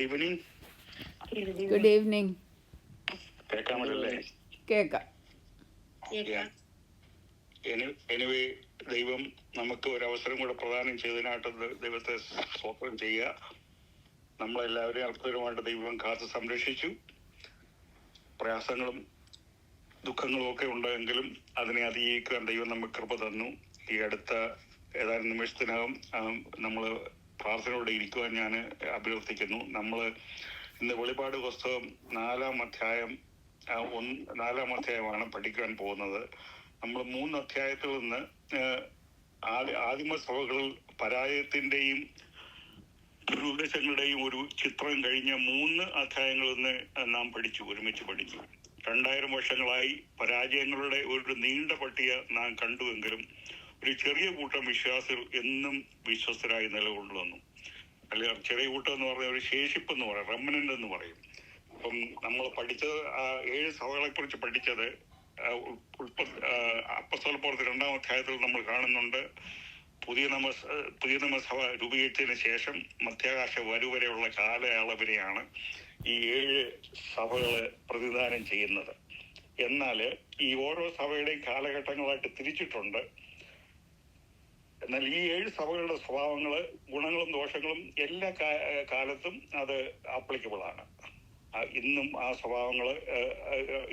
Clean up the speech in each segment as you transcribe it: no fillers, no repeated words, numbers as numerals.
Good evening. Good evening. കേൾക്കാമല്ലേ? കേൾക്കാം. Anyway, ദൈവം നമുക്ക് ഒരവസരം കൂടെ പ്രദാനം ചെയ്തതിനായിട്ട് ദൈവത്തെ സ്തോത്രം ചെയ്യുക. നമ്മളെല്ലാവരെയും അത്ഭുതമായിട്ട് ദൈവം കാത്ത് സംരക്ഷിച്ചു. പ്രയാസങ്ങളും ദുഃഖങ്ങളും ഒക്കെ ഉണ്ടെങ്കിലും അതിനെ അതിജീവിക്കാൻ ദൈവം നമുക്ക് കൃപ തന്നു. ഈ അടുത്ത ഏതാനും നിമിഷത്തിനകം നമ്മൾ പ്രാർത്ഥനയോടെ ഇരിക്കുവാൻ ഞാൻ അഭ്യർത്ഥിക്കുന്നു. നമ്മൾ ഇന്ന് വെളിപാട് പുസ്തകം 4-ാം അധ്യായമാണ് പഠിക്കാൻ പോകുന്നത്. നമ്മൾ 3 അധ്യായത്തിൽ നിന്ന് ആദിമ സഭകളിൽ പരാജയത്തിന്റെയും ദുരുദ്ദേശങ്ങളുടെയും ഒരു ചിത്രം കഴിഞ്ഞ 3 അധ്യായങ്ങളിൽ നിന്ന് നാം ഒരുമിച്ച് പഠിച്ചു. 2000 വർഷങ്ങളായി പരാജയങ്ങളുടെ ഒരു നീണ്ട പട്ടിക നാം കണ്ടുവെങ്കിലും ഒരു ചെറിയ കൂട്ടം വിശ്വാസികൾ എന്നും വിശ്വസ്തരായി നിലകൊള്ളുന്നു. അല്ലെങ്കിൽ ചെറിയ കൂട്ടം എന്ന് പറഞ്ഞ ഒരു ശേഷിപ്പ് എന്ന് പറയും, റെമനന്റ് എന്ന് പറയും. അപ്പം നമ്മൾ പഠിച്ചത് 7 സഭകളെ കുറിച്ച് പഠിച്ചത് അപ്പസ്തോലപ്രവൃത്തി 2-ാം അധ്യായത്തിൽ നമ്മൾ കാണുന്നുണ്ട്. പുതിയ നിയമസഭ രൂപീകരിച്ചതിന് ശേഷം മധ്യാകാശ വരെയുള്ള കാലയളവിനെയാണ് ഈ 7 സഭകള് പ്രതിദാനം ചെയ്യുന്നത്. എന്നാൽ ഈ ഓരോ സഭയുടെയും കാലഘട്ടങ്ങളായിട്ട് തിരിച്ചിട്ടുണ്ട്. എന്നാൽ ഈ 7 സഭകളുടെ സ്വഭാവങ്ങള്, ഗുണങ്ങളും ദോഷങ്ങളും എല്ലാ കാലത്തും അത് ആപ്ലിക്കബിൾ ആണ്. ഇന്നും ആ സ്വഭാവങ്ങള്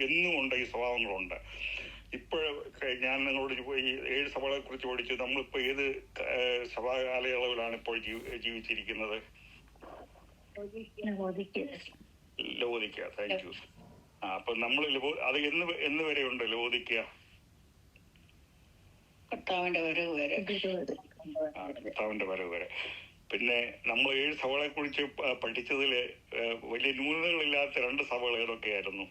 എന്നും ഉണ്ട്. ഈ സ്വഭാവങ്ങളുണ്ട്. ഞാൻ നിങ്ങളോട് ഈ 7 സഭകളെ കുറിച്ച് പഠിച്ചു. നമ്മളിപ്പോ ഏത് സഭാ കാലയളവിലാണ് ഇപ്പോൾ ജീവിച്ചിരിക്കുന്നത്? ലവോദിക്ക. Thank you. അപ്പൊ നമ്മൾ അത് എന്ന് വരെ ഉണ്ട് ലവോദിക്ക? കർത്താവിന്റെ വരവ് വരെ. പിന്നെ നമ്മൾ 7 സഭകളെ കുറിച്ച് പഠിച്ചതില് വലിയ ന്യൂനതകളില്ലാത്ത 2 സഭകൾ ഏതൊക്കെയായിരുന്നു?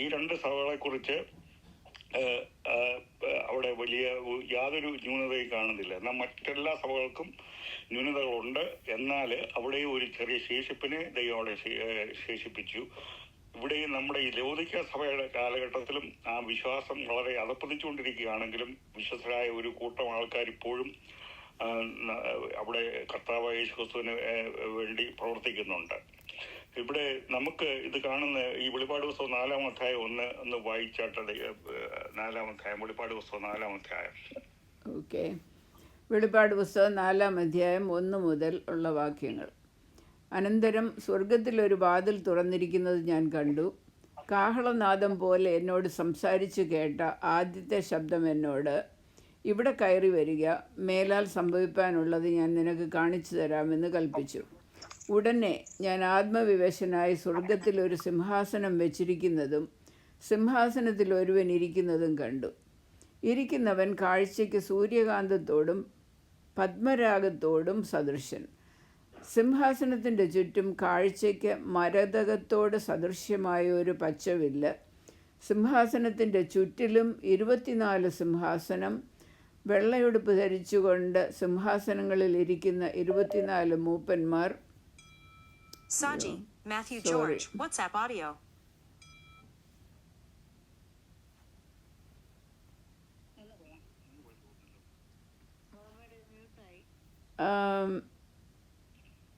ഈ 2 സഭകളെ കുറിച്ച് അവിടെ വലിയ യാതൊരു ന്യൂനതയും കാണുന്നില്ല. എന്നാൽ മറ്റെല്ലാ സഭകൾക്കും ന്യൂനതകളുണ്ട്. എന്നാൽ അവിടെ ഒരു ചെറിയ ശേഷിപ്പിനെ ദൈവം അവിടെ ശേഷിപ്പിച്ചു. ഇവിടെ നമ്മുടെ ഈ ലവോദിക്ക സഭയുടെ കാലഘട്ടത്തിലും ആ വിശ്വാസം വളരെ അധപ്പതിച്ചുകൊണ്ടിരിക്കുകയാണെങ്കിലും വിശ്വസ്തരായ ഒരു കൂട്ടം ആൾക്കാർ ഇപ്പോഴും അവിടെ കർത്താവായ യേശു ക്രിസ്തുവിന് വേണ്ടി പ്രവർത്തിക്കുന്നുണ്ട്. ഇവിടെ നമുക്ക് ഇത് കാണുന്ന ഈ വെളിപാട് പുസ്തകം 4-ാം അധ്യായം ഒന്ന് വായിച്ചാട്ടെ. 4-ാം അധ്യായം, വെളിപാട് പുസ്തകം 4-ാം അധ്യായം. ഓക്കെ. വെളിപാട് പുസ്തകം 4-ാം അധ്യായം 1 മുതൽ ഉള്ള വാക്യങ്ങൾ. അനന്തരം സ്വർഗത്തിലൊരു വാതിൽ തുറന്നിരിക്കുന്നത് ഞാൻ കണ്ടു. കാഹളനാദം പോലെ എന്നോട് സംസാരിച്ചു കേട്ട ആദ്യത്തെ ശബ്ദം എന്നോട്, ഇവിടെ കയറി വരിക, മേലാൽ സംഭവിക്കാനുള്ളത് ഞാൻ നിനക്ക് കാണിച്ചു തരാമെന്ന് കൽപ്പിച്ചു. ഉടനെ ഞാൻ ആത്മവിവശനായി സ്വർഗത്തിൽ ഒരു സിംഹാസനം വെച്ചിരിക്കുന്നതും സിംഹാസനത്തിൽ ഒരുവൻ ഇരിക്കുന്നതും കണ്ടു. ഇരിക്കുന്നവൻ കാഴ്ചയ്ക്ക് സൂര്യകാന്തത്തോടും പത്മരാഗത്തോടും സദൃശൻ. സിംഹാസനത്തിൻ്റെ ചുറ്റും കാഴ്ചയ്ക്ക് മരതകത്തോട് സദൃശ്യമായ ഒരു പച്ചവില്ല്. സിംഹാസനത്തിൻ്റെ ചുറ്റിലും 24 സിംഹാസനം. വെള്ളയുടുപ്പ് ധരിച്ചുകൊണ്ട് സിംഹാസനങ്ങളിൽ ഇരിക്കുന്ന 24 മൂപ്പന്മാർ. Saji, Matthew George, WhatsApp audio.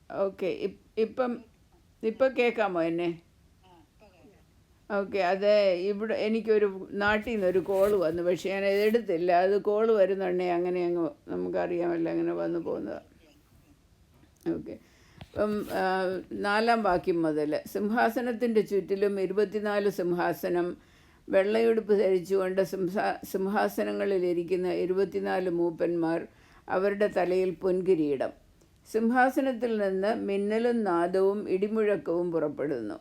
Okay. ഇപ്പം കേൾക്കാമോ എന്നെ? ഓക്കെ. അത് ഇവിടെ എനിക്കൊരു നാട്ടിൽ നിന്നൊരു കോള് വന്നു, പക്ഷേ ഞാൻ എടുത്തില്ല. അത് കോള് വരുന്നുണ്ടേ അങ്ങനെ അങ്ങ് നമുക്കറിയാമല്ലോ, അങ്ങനെ വന്നു പോകുന്നത്. ഓക്കെ. ഇപ്പം 4-ാം വാക്യം മുതൽ. സിംഹാസനത്തിൻ്റെ ചുറ്റിലും 24 സിംഹാസനം. വെള്ളയുടുപ്പ് ധരിച്ചുകൊണ്ട് സിംഹാസനങ്ങളിലിരിക്കുന്ന 24 മൂപ്പന്മാർ. അവരുടെ തലയിൽ പൊൻകിരീടം. സിംഹാസനത്തിൽ നിന്ന് മിന്നലും നാദവും ഇടിമുഴക്കവും പുറപ്പെടുന്നു.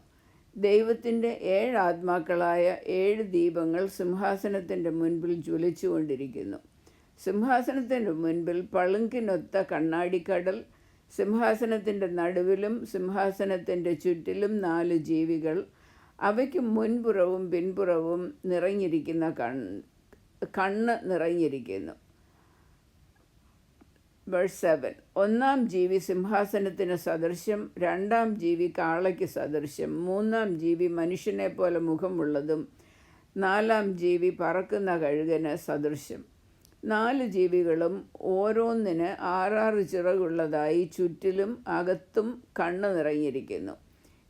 ദൈവത്തിൻ്റെ 7 ആത്മാക്കളായ 7 ദീപങ്ങൾ സിംഹാസനത്തിൻ്റെ മുൻപിൽ ജ്വലിച്ചുകൊണ്ടിരിക്കുന്നു. സിംഹാസനത്തിൻ്റെ മുൻപിൽ പളുങ്കിനൊത്ത കണ്ണാടിക്കടൽ. സിംഹാസനത്തിൻ്റെ നടുവിലും സിംഹാസനത്തിൻ്റെ ചുറ്റിലും 4 ജീവികൾ. അവയ്ക്ക് മുൻപുറവും പിൻപുറവും നിറഞ്ഞിരിക്കുന്ന കണ്ണ് നിറഞ്ഞിരിക്കുന്നു. വേഴ്സ് 7. 1-ാം ജീവി സിംഹാസനത്തിന് സദൃശ്യം, 2-ാം ജീവി കാളയ്ക്ക് സദൃശ്യം, 3-ാം ജീവി മനുഷ്യനെ പോലെ മുഖമുള്ളതും, 4-ാം ജീവി പറക്കുന്ന കഴുകന് സദൃശ്യം. 4 ജീവികളും ഓരോന്നിന് 6 ചിറകുള്ളതായി ചുറ്റിലും അകത്തും കണ്ണ് നിറഞ്ഞിരിക്കുന്നു.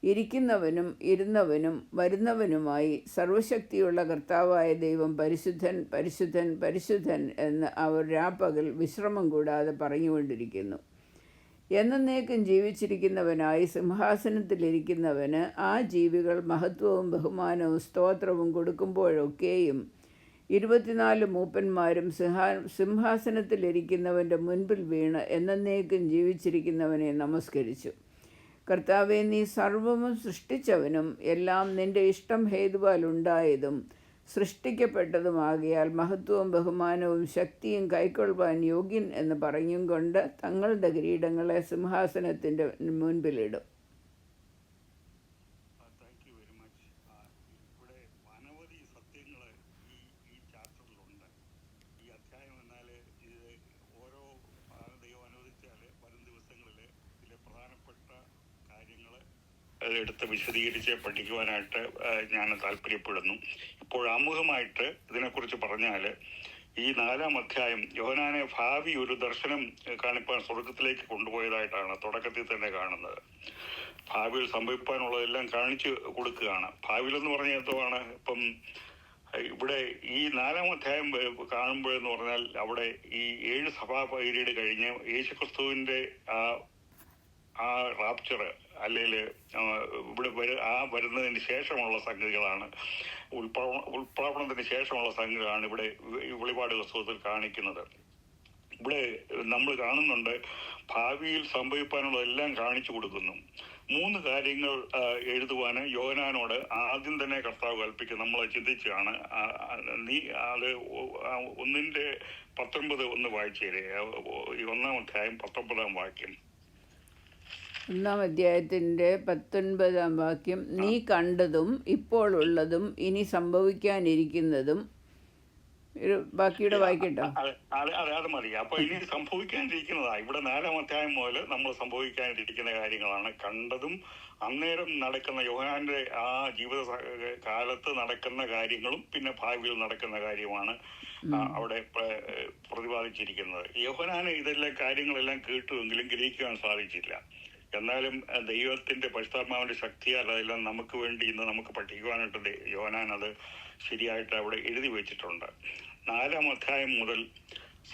ഇരിക്കുന്നവനും ഇരുന്നവനും വരുന്നവനുമായി സർവശക്തിയുള്ള കർത്താവായ ദൈവം പരിശുദ്ധൻ പരിശുദ്ധൻ പരിശുദ്ധൻ എന്ന് അവർ രാപ്പകൽ വിശ്രമം കൂടാതെ പറഞ്ഞുകൊണ്ടിരിക്കുന്നു. എന്നേക്കും ജീവിച്ചിരിക്കുന്നവനായി സിംഹാസനത്തിലിരിക്കുന്നവന് ആ ജീവികൾ മഹത്വവും ബഹുമാനവും സ്തോത്രവും കൊടുക്കുമ്പോഴൊക്കെയും 24 മൂപ്പന്മാരും സിംഹാസനത്തിലിരിക്കുന്നവൻ്റെ മുൻപിൽ വീണ് എന്നേക്കും ജീവിച്ചിരിക്കുന്നവനെ നമസ്കരിച്ചു. കർത്താവെ, നീ സർവവും സൃഷ്ടിച്ചവനും എല്ലാം നിൻ്റെ ഇഷ്ടം ഹേതുവാൽ ഉണ്ടായതും സൃഷ്ടിക്കപ്പെട്ടതുമാകിയാൽ മഹത്വവും ബഹുമാനവും ശക്തിയും കൈക്കൊള്ളുവാൻ യോഗ്യൻ എന്ന് പറഞ്ഞും കൊണ്ട് തങ്ങളുടെ കിരീടങ്ങളെ സിംഹാസനത്തിൻ്റെ മുൻപിലിടും. ഇവിടെ അനവധി സത്യങ്ങൾ ഈ ചാപ്റ്ററിലുണ്ട്. ഈ അധ്യായം എന്നാൽ ഇത് ഓരോ ദൈവം അനുവദിച്ചാൽ വരും ദിവസങ്ങളിൽ ഇതിലെ പ്രധാനപ്പെട്ട കാര്യങ്ങൾ എടുത്ത് വിശദീകരിച്ച് പഠിക്കുവാനായിട്ട് ഞാൻ താല്പര്യപ്പെടുന്നു. ഇപ്പോൾ ആമുഖമായിട്ട് ഇതിനെക്കുറിച്ച് പറഞ്ഞാൽ ഈ 4-ാം അധ്യായം യോഹന്നാനെ ഭാവി ഒരു ദർശനം കാണിപ്പാൻ സ്വർഗത്തിലേക്ക് കൊണ്ടുപോയതായിട്ടാണ് തുടക്കത്തിൽ തന്നെ കാണുന്നത്. ഭാവിയിൽ സംഭവിക്കാനുള്ളതെല്ലാം കാണിച്ചു കൊടുക്കുകയാണ്. ഭാവിയിലെന്ന് പറഞ്ഞാൽ എന്തുവാണ്? ഇപ്പം ഇവിടെ ഈ 4-ാം അധ്യായം കാണുമ്പോഴെന്ന് പറഞ്ഞാൽ അവിടെ ഈ 7 സഭാ പീരീഡ് കഴിഞ്ഞ് യേശുക്രിസ്തുവിൻ്റെ ആ റാപ്ചർ അല്ലെങ്കിൽ ഇവിടെ വരുന്നതിന് ശേഷമുള്ള സംഗതികളാണ്, ഉൽപ്രാപണത്തിന് ശേഷമുള്ള സംഗതികളാണ് ഇവിടെ വെളിപാട് പുസ്തകത്തിൽ കാണിക്കുന്നത്. ഇവിടെ നമ്മൾ കാണുന്നുണ്ട് ഭാവിയിൽ സംഭവിക്കാനുള്ളതെല്ലാം കാണിച്ചു കൊടുക്കുന്നു. 3 കാര്യങ്ങൾ എഴുതുവാൻ യോഹന്നാനോട് ആദ്യം തന്നെ കർത്താവ് കൽപ്പിക്കും. നമ്മൾ ചിന്തിച്ചാണ് നീ അത് 1:19 ഒന്ന് വായിച്ചേരെ. 1-ാം അധ്യായം 19-ാം വാക്യം. 1-ാം അധ്യായത്തിൻ്റെ 19-ാം വാക്യം. നീ കണ്ടതും ഇപ്പോൾ ഉള്ളതും ഇനി സംഭവിക്കാനിരിക്കുന്നതും. ബാക്കിയുടെ വായിക്കട്ടോ. അത് മതി. അപ്പൊ ഇനി സംഭവിക്കാനിരിക്കുന്നതാ. ഇവിടെ 4-ാം അധ്യായം മുതൽ നമ്മൾ സംഭവിക്കാനിരിക്കുന്ന കാര്യങ്ങളാണ് കണ്ടതും. അന്നേരം നടക്കുന്ന യോഹന്നാന്റെ ആ ജീവിത കാലത്ത് നടക്കുന്ന കാര്യങ്ങളും പിന്നെ ഭാവിയിൽ നടക്കുന്ന കാര്യമാണ് അവിടെ പ്രതിപാദിച്ചിരിക്കുന്നത്. യോഹന്നാന് ഇതെല്ലാം കാര്യങ്ങളെല്ലാം കേട്ടുവെങ്കിലും ഗ്രഹിക്കുവാൻ സാധിച്ചില്ല. എന്നാലും ദൈവത്തിന്റെ പരിശുദ്ധാത്മാവിന്റെ ശക്തിയാൽ അതെല്ലാം നമുക്ക് വേണ്ടി ഇന്ന് നമുക്ക് പഠിക്കുവാനായിട്ട് യോഹന്നാൻ അത് ശരിയായിട്ട് അവിടെ എഴുതി വെച്ചിട്ടുണ്ട്. 4-ാം അധ്യായം മുതൽ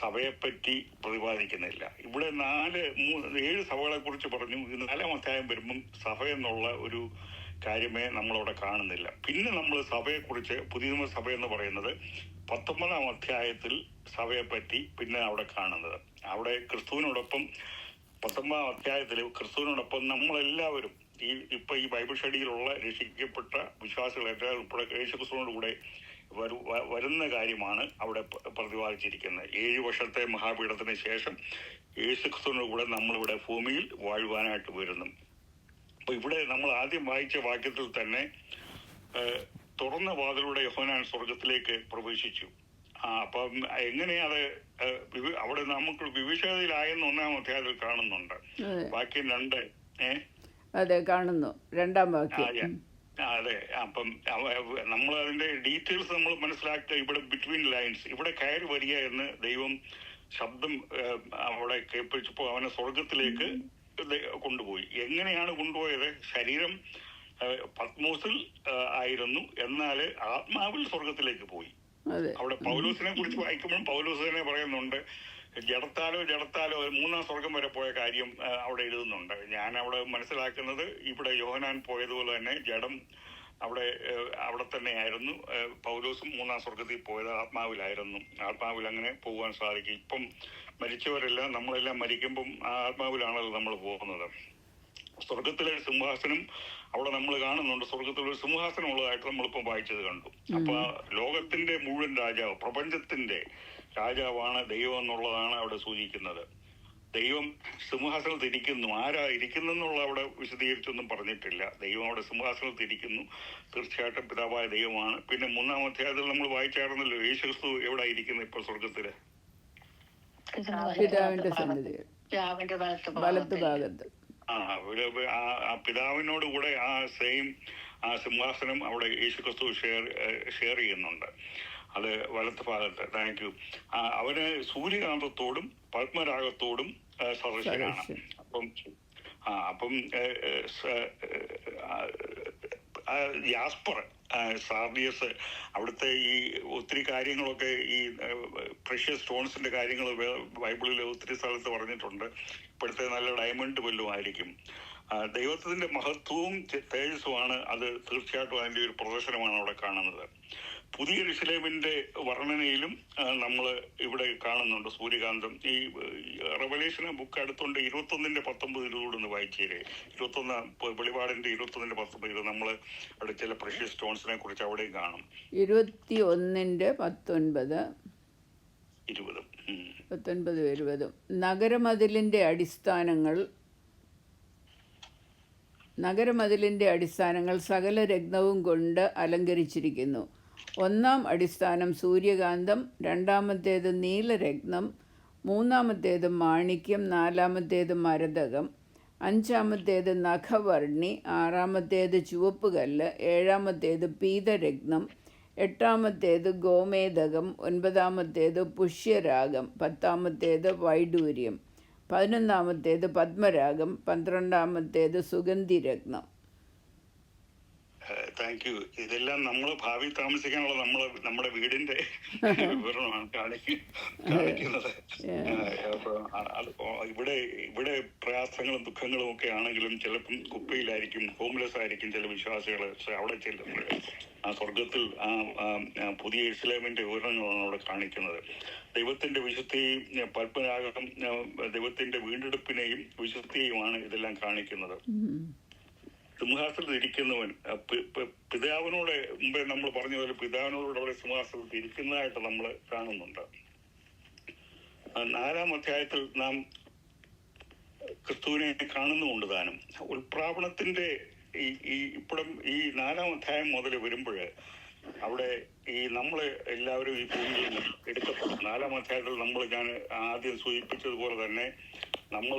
സഭയെപ്പറ്റി പ്രതിപാദിക്കുന്നില്ല. ഇവിടെ 7 സഭകളെ കുറിച്ച് പറഞ്ഞു. 4-ാം അധ്യായം വരുമ്പം സഭ എന്നുള്ള ഒരു കാര്യമേ നമ്മളവിടെ കാണുന്നില്ല. പിന്നെ നമ്മൾ സഭയെക്കുറിച്ച് പുതിയ സഭ എന്ന് പറയുന്നത് 19-ാം അധ്യായത്തിൽ സഭയെപ്പറ്റി പിന്നെ അവിടെ കാണുന്നത്. അവിടെ ക്രിസ്തുവിനോടൊപ്പം 19-ാം അധ്യായത്തിൽ ക്രിസ്തുവിനോടൊപ്പം നമ്മളെല്ലാവരും ഇപ്പൊ ഈ ബൈബിൾ സ്റ്റഡിയിലുള്ള രക്ഷിക്കപ്പെട്ട വിശ്വാസികളെല്ലാവരും ഇപ്പോൾ യേശുക്രിസ്തുവിനോട് കൂടെ വരുന്ന കാര്യമാണ് അവിടെ പ്രതിപാദിച്ചിരിക്കുന്നത്. 7 വർഷത്തെ മഹാപീഠത്തിന് ശേഷം യേശുക്രിസ്തുവിനോട് കൂടെ നമ്മളിവിടെ ഭൂമിയിൽ വാഴുവാനായിട്ട് വരുന്നു. അപ്പൊ ഇവിടെ നമ്മൾ ആദ്യം വായിച്ച വാക്യത്തിൽ തന്നെ തുറന്ന വാതിലൂടെ യോഹന്നാൻ സ്വർഗത്തിലേക്ക് പ്രവേശിച്ചു. അപ്പം എങ്ങനെയത് അവിടെ നമുക്ക് വിവിധതയിലായെന്ന് 1-ാം അധ്യായത്തിൽ കാണുന്നുണ്ട്. വാക്യം 2. അതെ, കാണുന്നു 2-ാം വാക്യം. അതെ. അപ്പം നമ്മൾ അതിന്റെ ഡീറ്റെയിൽസ് നമ്മൾ മനസ്സിലാക്കുക. ഇവിടെ ബിറ്റ്വീൻ ലൈൻസ് ഇവിടെ കയറി വരിക എന്ന് ദൈവം ശബ്ദം അവിടെ കേൾപ്പിച്ചപ്പോൾ അവനെ സ്വർഗത്തിലേക്ക് കൊണ്ടുപോയി. എങ്ങനെയാണ് കൊണ്ടുപോയത്? ശരീരം പത്മോസിൽ ആയിരുന്നു, എന്നാൽ ആത്മാവിൽ സ്വർഗത്തിലേക്ക് പോയി. അവിടെ പൗലോസിനെ കുറിച്ച് വായിക്കുമ്പോൾ പൗലോസ് തന്നെ പറയുന്നുണ്ട്, ജഡത്താലോ 3-ാം സ്വർഗം വരെ പോയ കാര്യം അവിടെ എഴുതുന്നുണ്ട്. ഞാൻ അവിടെ മനസ്സിലാക്കുന്നത് ഇവിടെ യോഹന്നാൻ പോയതുപോലെ തന്നെ ജഡം അവിടെ തന്നെയായിരുന്നു. പൗലോസും 3-ാം സ്വർഗത്തിൽ പോയത് ആത്മാവിലായിരുന്നു. ആത്മാവിൽ അങ്ങനെ പോകാൻ സാധിക്കും. ഇപ്പം മരിച്ചവരെല്ലാം നമ്മളെല്ലാം മരിക്കുമ്പം ആത്മാവിലാണല്ലോ നമ്മൾ പോകുന്നത്. സ്വർഗത്തിലെ സിംഹാസനം അവിടെ നമ്മൾ കാണുന്നുണ്ട്. സ്വർഗത്തിലൊരു സിംഹാസനം ഉള്ളതായിട്ട് നമ്മളിപ്പം വായിച്ചത് കണ്ടു. അപ്പൊ ലോകത്തിന്റെ മുഴുവൻ രാജാവ്, പ്രപഞ്ചത്തിന്റെ രാജാവാണ് ദൈവം എന്നുള്ളതാണ് അവിടെ സൂചിക്കുന്നത്. ദൈവം സിംഹാസനത്തിൽ ഇരിക്കുന്നു. ആരാ ഇരിക്കുന്നെന്നുള്ള അവിടെ വിശദീകരിച്ചൊന്നും പറഞ്ഞിട്ടില്ല. ദൈവം അവിടെ സിംഹാസനത്തിൽ ഇരിക്കുന്നു. തീർച്ചയായിട്ടും പിതാവായ ദൈവമാണ്. പിന്നെ 3-ാം അധ്യായത്തിൽ നമ്മൾ വായിച്ചായിരുന്നല്ലോ യേശുക്രിസ്തു എവിടെ ഇരിക്കുന്നു ഇപ്പോൾ സ്വർഗത്തില്? പിതാവിന്റെ സന്നിധിയിൽ വലത്തുഭാഗത്ത്. പിതാവിനോട് കൂടെ ആ സെയിം ആ സിംഹാസനം അവിടെ യേശുക്രിസ്തു ഷെയർ ചെയ്യുന്നുണ്ട്. അത് വലത്ത് ഭാഗത്ത്. Thank you. അവന് സൂര്യകാന്തത്തോടും പത്മരാഗത്തോടും സദൃശനാണ്. അപ്പം യാസ്പർ, സാർഡിയസ്, അവിടുത്തെ ഈ ഒത്തിരി കാര്യങ്ങളൊക്കെ ഈ പ്രഷ്യസ് സ്റ്റോൺസിന്റെ കാര്യങ്ങൾ ബൈബിളിൽ ഒത്തിരി സ്ഥലത്ത് പറഞ്ഞിട്ടുണ്ട്. ഇപ്പോഴത്തെ നല്ല ഡയമണ്ട് വല്ലതും ആയിരിക്കും. ദൈവത്തിന്റെ മഹത്വവും തേജസ്സുമാണ് അത്. തീർച്ചയായിട്ടും അതിന്റെ ഒരു പ്രദർശനമാണ് അവിടെ കാണുന്നത്. പുതിയ യെരൂശലേമിന്റെ വർണ്ണനയിലും നമ്മൾ ഇവിടെ കാണുന്നുണ്ട് സൂര്യകാന്തം. ഈ റെവലേഷൻ ബുക്ക് അടുത്തുണ്ട്. 21:19 വായിച്ചേരെ. 21 വെളിപാടിന്റെ 21:19 നമ്മൾ അവിടെ ചില പ്രഷ്യസ് സ്റ്റോൺസിനെ കുറിച്ച് അവിടെയും കാണും. 21:19 20 നഗരമതിലിൻ്റെ അടിസ്ഥാനങ്ങൾ സകല രത്നവും കൊണ്ട് അലങ്കരിച്ചിരിക്കുന്നു. 1-ാം അടിസ്ഥാനം സൂര്യകാന്തം, 2-ാമത്തേത് നീലരത്നം, 3-ാമത്തേത് മാണിക്യം, 4-ാമത്തേത് മരതകം, 5-ാമത്തേത് നഖവർണി, 6-ാമത്തേത് ചുവപ്പ് കല്ല്, 7-ാമത്തേത് പീതരത്നം, 8-ാമത്തേത് ഗോമേതകം, 9-ാമത്തേത് പുഷ്യരാഗം, 10-ാമത്തേത് വൈഡൂര്യം, 11-ാമത്തേത് പത്മരാഗം, 12-ാമത്തേത് സുഗന്ധിരത്നം. Thank you. ഇതെല്ലാം നമ്മൾ ഭാവി താമസിക്കാനുള്ള നമ്മുടെ വീടിന്റെ വിവരണമാണ് കാണിക്കുന്നത്. ഇവിടെ പ്രയാസങ്ങളും ദുഃഖങ്ങളും ഒക്കെ ആണെങ്കിലും ചിലപ്പം കുപ്പയിലായിരിക്കും, ഹോംലെസ് ആയിരിക്കും ചില വിശ്വാസികൾ. അവിടെ ചെല്ലുമ്പോൾ ആ സ്വർഗത്തിൽ പുതിയ യെരൂശലേമിന്റെ വിവരണങ്ങളാണ് അവിടെ കാണിക്കുന്നത്. ദൈവത്തിന്റെ വിശുദ്ധിയും പത്മരാഗം ദൈവത്തിന്റെ വീണ്ടെടുപ്പിനെയും വിശുദ്ധിയുമാണ് ഇതെല്ലാം കാണിക്കുന്നത്. സിംഹാസനത്തിൽ ഇരിക്കുന്നവൻ പിതാവിനോട് മുമ്പേ നമ്മൾ പറഞ്ഞ പോലെ പിതാവിനോട് അവിടെ സിംഹാസനത്തിൽ ഇരിക്കുന്നതായിട്ട് നമ്മൾ കാണുന്നുണ്ട്. 4-ാം അധ്യായത്തിൽ നാം ക്രിസ്തുവിനെ കാണുന്നുമുണ്ട് താനും. ഉൽപ്രാപണത്തിന്റെ ഇപ്പോഴും ഈ 4-ാം അധ്യായം മുതൽ വരുമ്പോൾ അവിടെ ഈ നമ്മൾ എല്ലാവരും ഈ ഭൂമിയിൽ നിന്ന് എടുക്കപ്പെടും. 4-ാം അധ്യായത്തിൽ ഞാൻ ആദ്യം സൂചിപ്പിച്ചതുപോലെ തന്നെ നമ്മൾ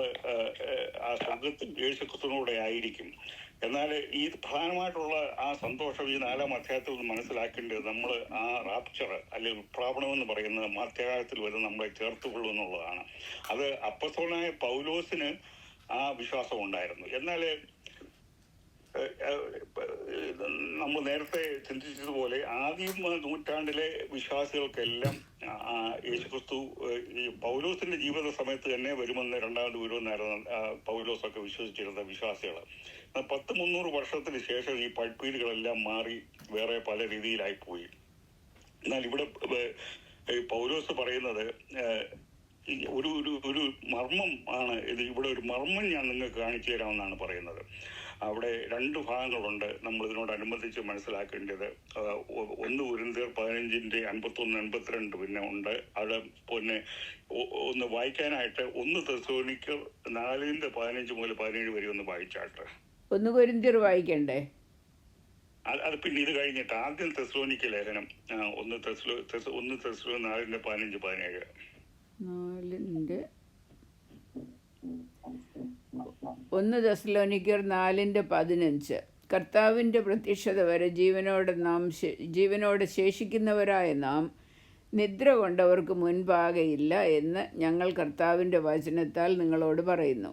ആ സ്വർഗത്തിൽ യേശുക്രിസ്തുവിനോടെ ആയിരിക്കും. എന്നാൽ ഈ പ്രധാനമായിട്ടുള്ള ആ സന്തോഷം ഈ 4-ാം അധ്യായത്തിൽ നിന്ന് മനസ്സിലാക്കേണ്ടത് നമ്മൾ ആ റാപ്ചർ അല്ലെങ്കിൽ ഉൽപ്രാപണം എന്ന് പറയുന്നത് മധ്യാകാലത്തിൽ വരെ നമ്മളെ ചേർത്തുകൊള്ളും എന്നുള്ളതാണ്. അത് അപ്പസ്തലനായ പൗലോസിന് ആ വിശ്വാസം ഉണ്ടായിരുന്നു. എന്നാൽ നമ്മൾ നേരത്തെ ചിന്തിച്ചതുപോലെ ആദ്യം നൂറ്റാണ്ടിലെ വിശ്വാസികൾക്കെല്ലാം യേശുക്രിസ്തു ഈ പൗലോസിന്റെ ജീവിത സമയത്ത് തന്നെ വരുമെന്ന് രണ്ടാമത് വരുമെന്നായിരുന്നു പൗലോസൊക്കെ വിശ്വസിച്ചിരുന്ന വിശ്വാസികൾ. 100-300 വർഷത്തിന് ശേഷം ഈ പൾപ്പീലുകളെല്ലാം മാറി വേറെ പല രീതിയിലായിപ്പോയി. എന്നാൽ ഇവിടെ പൗലോസ് പറയുന്നത് ഒരു ഒരു മർമ്മം ആണ് ഇത്. ഇവിടെ ഒരു മർമ്മം ഞാൻ നിങ്ങൾക്ക് കാണിച്ചു തരാമെന്നാണ് പറയുന്നത്. അവിടെ 2 ഭാഗങ്ങളുണ്ട് നമ്മൾ ഇതിനോടനുബന്ധിച്ച് മനസ്സിലാക്കേണ്ടത്. 1 കൊരിന്ത്യർ 15:51-52 പിന്നെ ഉണ്ട്. അത് പിന്നെ ഒന്ന് വായിക്കാനായിട്ട് 1 തെസ്സലോനിക്കർ 4:15 മുതൽ 17 വരെ ഒന്ന് വായിച്ചാട്ട്. 1 കൊരിന്ത്യർ വായിക്കണ്ടേ? അത് പിന്നെ ഇത് കഴിഞ്ഞിട്ട് ആദ്യം തെസ്സലോനിക്ക ലേഖനം 1 തെസ്സലോനിക്കർ 4:15-17. 1 തെസ്സലോനിക്കർ 4:15. കർത്താവിൻ്റെ പ്രത്യക്ഷത വരെ ജീവനോടെ ശേഷിക്കുന്നവരായ നാം നിദ്ര കൊണ്ടവർക്ക് മുൻപാകെയില്ല എന്ന് ഞങ്ങൾ കർത്താവിൻ്റെ വചനത്താൽ നിങ്ങളോട് പറയുന്നു.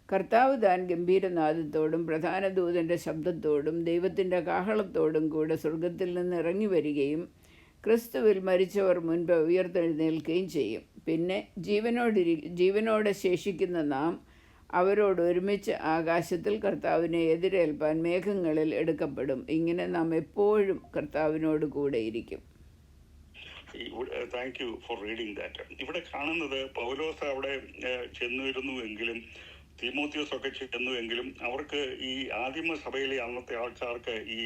കർത്താവ് താൻ ഗംഭീരനാദത്തോടും പ്രധാന ദൂതൻ്റെ ശബ്ദത്തോടും ദൈവത്തിൻ്റെ കാഹളത്തോടും കൂടെ സ്വർഗത്തിൽ നിന്ന് ഇറങ്ങി വരികയും ക്രിസ്തുവിൽ മരിച്ചവർ മുൻപ് ഉയർത്തെഴുന്നേൽക്കുകയും ചെയ്യും. പിന്നെ ജീവനോടെ ശേഷിക്കുന്ന നാം അവരോട് ഒരുമിച്ച് ആകാശത്തിൽ കർത്താവിനെ എതിരേൽപ്പാൻ മേഘങ്ങളിൽ എടുക്കപ്പെടും. ഇങ്ങനെ നാം എപ്പോഴും കർത്താവിനോട് കൂടെ ഇരിക്കും. Thank you for reading that. ഇവിടെ കാണുന്നത് പൗലോസ് അവിടെ ചെന്നുവരുന്നുവെങ്കിലും തീമോത്തിയോസ് ഒക്കെ ചെന്നുവെങ്കിലും അവർക്ക് ഈ ആദിമ സഭയിലെ അന്നത്തെ ആൾക്കാർക്ക് ഈ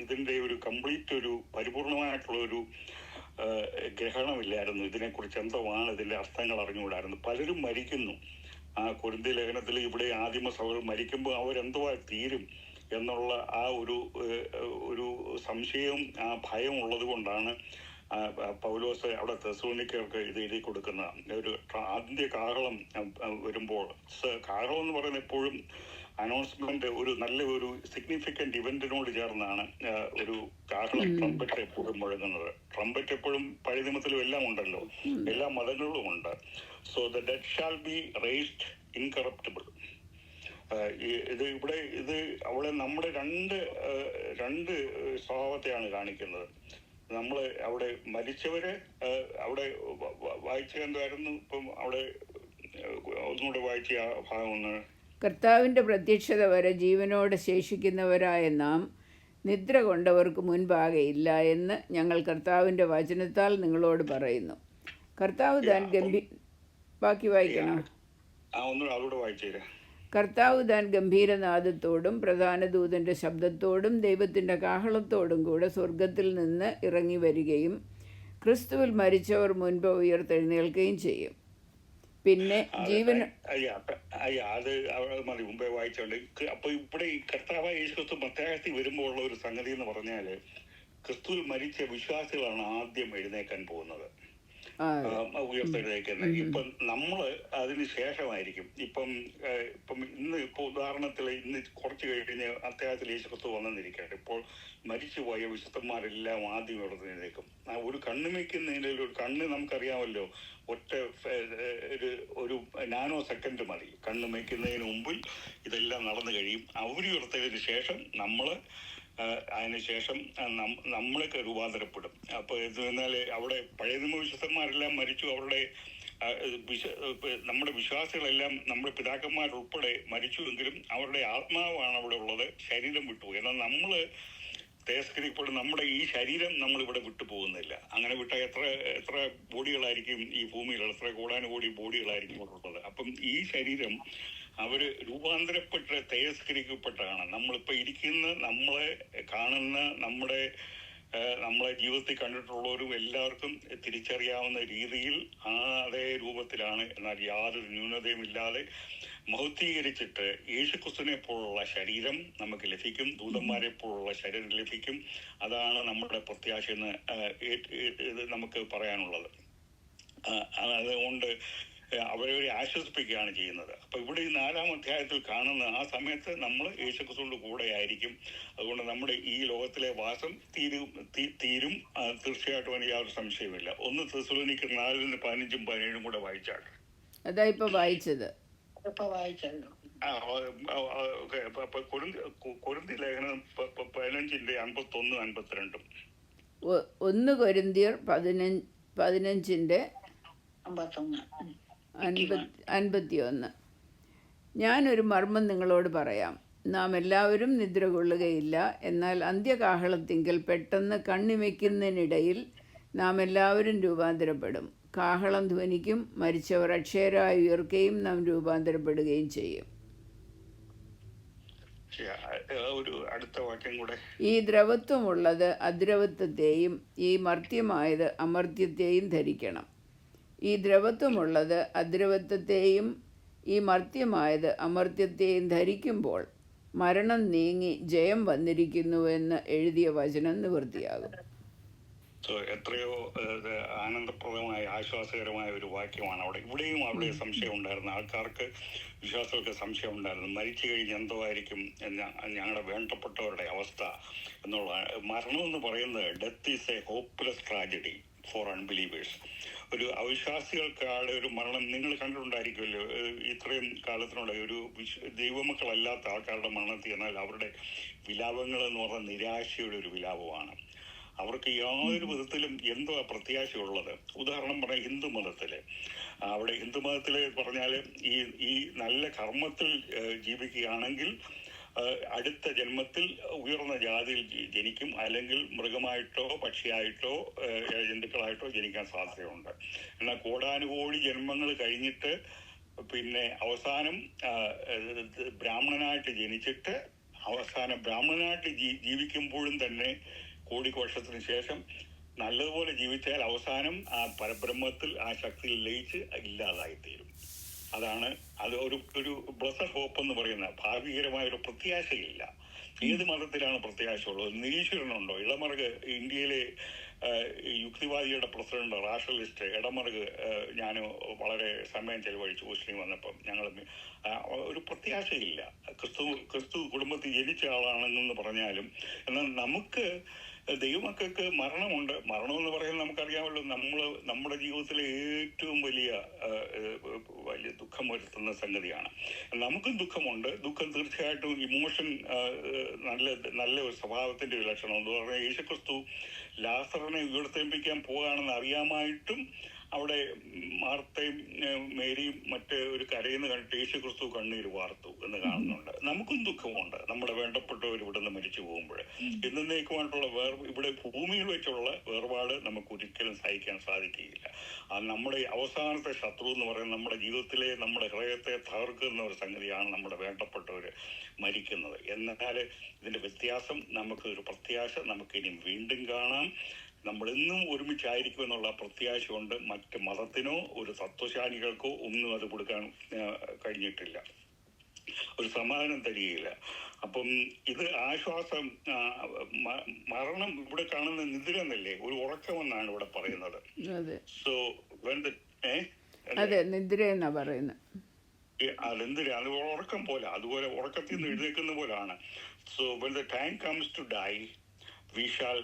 ഇതിന്റെ ഒരു കംപ്ലീറ്റ് ഒരു പരിപൂർണമായിട്ടുള്ള ഒരു ഗ്രഹണമില്ലായിരുന്നു. ഇതിനെക്കുറിച്ച് എന്താണ് ഇതിന്റെ അർത്ഥങ്ങൾ അറിഞ്ഞുകൂടായിരുന്നു. പലരും മരിക്കുന്നു. ആ കൊരിന്ത്യ ലേഖനത്തിൽ ഇവിടെ ആദിമ സഭകൾ മരിക്കുമ്പോൾ അവരെന്തുവാ തീരും എന്നുള്ള ആ ഒരു സംശയവും ആ ഭയം ഉള്ളത് കൊണ്ടാണ് പൗലോസ് അവിടെ തെസ്സലോനിക്കർക്ക് ഇത് എഴുതി കൊടുക്കുന്ന ഒരു ആദ്യ കാഹളം വരുമ്പോൾ, കാഹളം എന്ന് പറയുന്നത് എപ്പോഴും അനൗൺസ്മെന്റ് ഒരു നല്ല ഒരു സിഗ്നിഫിക്കന്റ് ഇവന്റിനോട് ചേർന്നാണ് ഒരു കാഹളം ട്രംപറ്റ് എപ്പോഴും മുഴങ്ങുന്നത്. ട്രംപറ്റ് എപ്പോഴും പഴയ നിയമത്തിലും എല്ലാം ഉണ്ടല്ലോ, എല്ലാ മതങ്ങളിലും ഉണ്ട്. So the dead shall be raised incorruptible. ഇത് അവിടെ നമ്മുടെ രണ്ട് സ്വഭാവത്തെയാണ് കാണിക്കുന്നത്. നമ്മൾ അവിടെ മരിച്ചവര് അവിടെ വായിച്ച എന്തായിരുന്നു, ഇപ്പം അവിടെ ഒന്നുകൂടെ വായിച്ച ആ ഭാഗം ഒന്ന്. കർത്താവിൻ്റെ പ്രത്യക്ഷത വരെ ജീവനോടെ ശേഷിക്കുന്നവരായ നാം നിദ്ര കൊണ്ടവർക്ക് മുൻപാകെയില്ല എന്ന് ഞങ്ങൾ കർത്താവിൻ്റെ വചനത്താൽ നിങ്ങളോട് പറയുന്നു. കർത്താവ് താൻ ബാക്കി വായിക്കണം. കർത്താവ് താൻ ഗംഭീരനാദത്തോടും പ്രധാന ദൂതൻ്റെ ശബ്ദത്തോടും ദൈവത്തിൻ്റെ കാഹളത്തോടും കൂടെ സ്വർഗത്തിൽ നിന്ന് ഇറങ്ങി വരികയും ക്രിസ്തുവിൽ മരിച്ചവർ മുൻപ് ഉയർത്തെഴുന്നേൽക്കുകയും ചെയ്യും. പിന്നെ ജീവൻ അത് മതി, മുമ്പേ വായിച്ചോണ്ട്. അപ്പൊ ഇവിടെ ഈ കർത്താവായ യേശു ക്രിസ്തു മത്തായി വരുമ്പോൾ ഉള്ള ഒരു സംഗതി എന്ന് പറഞ്ഞാല്, ക്രിസ്തുവിൽ മരിച്ച വിശ്വാസികളാണ് ആദ്യം എഴുന്നേക്കാൻ പോകുന്നത്, ഉയർത്തെഴുന്നേക്കുന്നത്. ഇപ്പം നമ്മള് അതിന് ശേഷമായിരിക്കും. ഇപ്പം ഉദാഹരണത്തിൽ ഇന്ന് കുറച്ച് കഴിഞ്ഞ് അത്യാവശ്യത്തിൽ യേശു ക്രിസ്തു വന്നെന്നിരിക്കട്ടെ, ഇപ്പോൾ മരിച്ചുപോയ വിശുദ്ധന്മാരെല്ലാം ആദ്യം ഉയർത്തെഴുന്നേക്കും. ഒരു കണ്ണ് വയ്ക്കുന്നതിൻ്റെ ഒരു കണ്ണ് നമുക്കറിയാമല്ലോ, ഒറ്റ ഒരു നാനോ സെക്കൻഡ് മതി കണ്ണ് വയ്ക്കുന്നതിന് മുമ്പിൽ ഇതെല്ലാം നടന്നു കഴിയും. ഉയർത്തതിന് ശേഷം അതിനുശേഷം നമ്മളൊക്കെ രൂപാന്തരപ്പെടും. അപ്പൊ ഇത് എന്നാൽ അവിടെ പഴയ നിയമ വിശുദ്ധന്മാരെല്ലാം മരിച്ചു, അവരുടെ നമ്മുടെ വിശ്വാസികളെല്ലാം നമ്മുടെ പിതാക്കന്മാരുൾപ്പെടെ മരിച്ചുവെങ്കിലും അവരുടെ ആത്മാവാണ് അവിടെ ഉള്ളത്, ശരീരം വിട്ടു. എന്നാൽ നമ്മള് തേസ്കരിക്കപ്പെടും, നമ്മുടെ ഈ ശരീരം നമ്മളിവിടെ വിട്ടുപോകുന്നില്ല. അങ്ങനെ വിട്ടാൽ എത്ര ബോഡികളായിരിക്കും ഈ ഭൂമിയിൽ, എത്ര കോടാനുകോടി ബോഡികളായിരിക്കും ഉള്ളത്. അപ്പം ഈ ശരീരം അവര് രൂപാന്തരപ്പെട്ട് തേസ്കരിക്കപ്പെട്ടാണ് നമ്മളിപ്പോൾ ഇരിക്കുന്ന, നമ്മളെ കാണുന്ന, നമ്മളെ ജീവിതത്തിൽ കണ്ടിട്ടുള്ളവരും എല്ലാവർക്കും തിരിച്ചറിയാവുന്ന രീതിയിൽ അതേ രൂപത്തിലാണ്, എന്നാൽ യാതൊരു ന്യൂനതയും ഇല്ലാതെ മഹത്വീകരിച്ചിട്ട് യേശുക്രിസ്തുവിനെ പോലുള്ള ശരീരം നമുക്ക് ലഭിക്കും, ദൂതന്മാരെ പോലുള്ള ശരീരം ലഭിക്കും. അതാണ് നമ്മുടെ പ്രത്യാശ എന്ന് നമുക്ക് പറയാനുള്ളത്. അതുകൊണ്ട് അവരെ ആശ്വസിപ്പിക്കുകയാണ് ചെയ്യുന്നത്. അപ്പൊ ഇവിടെ ഈ 4-ാം അധ്യായത്തിൽ കാണുന്ന ആ സമയത്ത് നമ്മൾ യേശുക്രിസ്തുവിന്റെ കൂടെ ആയിരിക്കും. അതുകൊണ്ട് നമ്മുടെ ഈ ലോകത്തിലെ വാസം തീരും. തീർച്ചയായിട്ടും എനിക്ക് യാതൊരു സംശയമില്ല. 1 തെസ്സലോനിക്കർ 4:15-17 കൂടെ വായിച്ചാൽ. അതാ ഇപ്പൊ വായിച്ചത്. കൊരിന്ത്യർ ലേഖനം 15:51-52. 1 കൊരിന്ത്യർ 15:51. ഞാനൊരു മർമ്മം നിങ്ങളോട് പറയാം. നാം എല്ലാവരും നിദ്ര കൊള്ളുകയില്ല, എന്നാൽ അന്ത്യകാഹളത്തിങ്കൽ പെട്ടെന്ന് കണ്ണിമയ്ക്കുന്നതിനിടയിൽ നാം എല്ലാവരും രൂപാന്തരപ്പെടും. കാഹളം ധ്വനിക്കും, മരിച്ചവർ അക്ഷയരായി ഉയർക്കുകയും നാം രൂപാന്തരപ്പെടുകയും ചെയ്യും. ഈ ദ്രവത്വമുള്ളത് അദ്രവത്വത്തെയും ഈ മർത്യമായത് അമർത്യത്തെയും ധരിക്കണം. ഈ ദ്രവത്വമുള്ളത് അദ്രവത്വത്തെയും ഈ മർത്യമായത് അമർത്യത്തെയും ധരിക്കുമ്പോൾ മരണം നീങ്ങി ജയം വന്നിരിക്കുന്നുവെന്ന് എഴുതിയ വചനം നിവൃത്തിയാകും. എത്രയോ ആനന്ദപ്രദമായ ആശ്വാസകരമായ ഒരു വാക്യമാണ്. ഇവിടെയും അവിടെ സംശയം ഉണ്ടായിരുന്നു, ആൾക്കാർക്ക്, വിശ്വാസികൾക്ക് സംശയം ഉണ്ടായിരുന്നു. മരിച്ചു കഴിഞ്ഞ് എന്തോ ആയിരിക്കും ഞങ്ങളുടെ വേണ്ടപ്പെട്ടവരുടെ അവസ്ഥ എന്നുള്ള. മരണം എന്ന് പറയുന്നത് death is a hopeless tragedy for unbelievers. ഒരു അവിശ്വാസികൾക്കാണ് ഒരു മരണം നിങ്ങൾ കണ്ടിട്ടുണ്ടായിരിക്കുമല്ലോ. ഇത്രയും കാലത്തിനുള്ള ഒരു ദൈവമക്കളല്ലാത്ത ആൾക്കാരുടെ മരണത്തിൽ എന്നാൽ അവരുടെ വിലാപങ്ങൾ എന്ന് പറഞ്ഞാൽ നിരാശയുടെ ഒരു വിലാപമാണ്. അവർക്ക് യാതൊരു വിധത്തിലും എന്തോ പ്രത്യാശയുള്ളത്. ഉദാഹരണം പറഞ്ഞാൽ ഹിന്ദുമതത്തില്, അവിടെ ഹിന്ദുമതത്തില് പറഞ്ഞാൽ ഈ നല്ല കർമ്മത്തിൽ ജീവിക്കുകയാണെങ്കിൽ അടുത്ത ജന്മത്തിൽ ഉയർന്ന ജാതിയിൽ ജനിക്കും, അല്ലെങ്കിൽ മൃഗമായിട്ടോ പക്ഷിയായിട്ടോ ജന്തുക്കളായിട്ടോ ജനിക്കാൻ സാധ്യതയുണ്ട്. എന്നാൽ കോടാനുകോടി ജന്മങ്ങൾ കഴിഞ്ഞിട്ട് പിന്നെ അവസാനം ബ്രാഹ്മണനായിട്ട് ജനിച്ചിട്ട് അവസാനം ബ്രാഹ്മണനായിട്ട് ജീവിക്കുമ്പോഴും തന്നെ കോടിവർഷത്തിന് ശേഷം നല്ലതുപോലെ ജീവിച്ചാൽ അവസാനം ആ പരബ്രഹ്മത്തിൽ ആ ശക്തിയിൽ ലയിച്ച് ഇല്ലാതായിത്തീരും. അതാണ് അത് ഒരു ബ്ലസ്സഡ് ഹോപ്പ് എന്ന് പറയുന്ന ഭാവികരമായ ഒരു പ്രത്യാശയില്ല. ഏത് മതത്തിലാണ് പ്രത്യാശ ഉള്ളത്? നിരീശ്വരനുണ്ടോ? ഇളമറുക് ഇന്ത്യയിലെ യുക്തിവാദിയുടെ പ്രസിഡന്റ് റാഷലിസ്റ്റ് ഇടമറുക് ഞാൻ വളരെ സമയം ചെലവഴിച്ചു മുസ്ലിം വന്നപ്പം. ഞങ്ങൾ ഒരു പ്രത്യാശയില്ല. ക്രിസ്തു കുടുംബത്തിൽ ജനിച്ച ആളാണെന്ന് പറഞ്ഞാലും എന്നാൽ നമുക്ക് ദൈവമക്കൾക്ക് മരണമുണ്ട്. മരണമെന്ന് പറയുന്നത് നമുക്കറിയാമല്ലോ, നമ്മുടെ ജീവിതത്തിലെ ഏറ്റവും വലിയ ദുഃഖം വരുത്തുന്ന സംഗതിയാണ്. നമുക്കും ദുഃഖമുണ്ട്. ദുഃഖം തീർച്ചയായിട്ടും ഇമോഷൻ നല്ല ഒരു സ്വഭാവത്തിന്റെ ഒരു ലക്ഷണം എന്ന് പറഞ്ഞാൽ യേശുക്രിസ്തു ലാസറിനെ ഉയർത്തെപ്പിക്കാൻ പോവുകയാണെന്ന് അറിയാമായിട്ടും അവിടെ മാർത്തയും മേരിയും മറ്റ് ഒരു കരയെന്ന് കണ്ടിട്ട് യേശുക്രിസ്തു കണ്ണീര് വാർത്തു എന്ന് കാണുന്നുണ്ട്. നമുക്കും ദുഃഖമുണ്ട് നമ്മുടെ വേണ്ടപ്പെട്ടവർ ഇവിടെ നിന്ന് മരിച്ചു പോകുമ്പോൾ. എന്നേക്കുമായിട്ടുള്ള ഇവിടെ ഭൂമിയിൽ വെച്ചുള്ള വേർപാട് നമുക്ക് ഒരിക്കലും സഹിക്കാൻ സാധിക്കുകയില്ല. നമ്മുടെ അവസാനത്തെ ശത്രു എന്ന് പറയുന്നത് നമ്മുടെ ജീവിതത്തിലെ നമ്മുടെ ഹൃദയത്തെ തകർക്കുന്ന ഒരു സംഗതിയാണ് നമ്മുടെ വേണ്ടപ്പെട്ടവർ മരിക്കുന്നത്. എന്നാൽ ഇതിന്റെ വ്യത്യാസം നമുക്ക് ഒരു പ്രത്യാശ, നമുക്കിനി വീണ്ടും കാണാം, നമ്മളെന്നും ഒരുമിച്ചായിരിക്കും എന്നുള്ള പ്രത്യാശ കൊണ്ട് മറ്റ് മതത്തിനോ ഒരു തത്വശാലികൾക്കോ ഒന്നും അത് കൊടുക്കാൻ കഴിഞ്ഞിട്ടില്ല, ഒരു സമാധാനം തരികയില്ല. അപ്പം ഇത് ആശ്വാസം. മരണം ഇവിടെ കാണുന്ന നിദ്ര എന്നല്ലേ, ഒരു ഉറക്കമെന്നാണ് ഇവിടെ പറയുന്നത്. സോ നിദ്ര എന്നാ പറയുന്നത്. അതെന്തിനാ, അത് ഉറക്കം പോലെ, അതുപോലെ ഉറക്കത്തിൽ നിന്ന് എഴുന്നേക്കുന്ന പോലാണ്. So when the time comes to die, we shall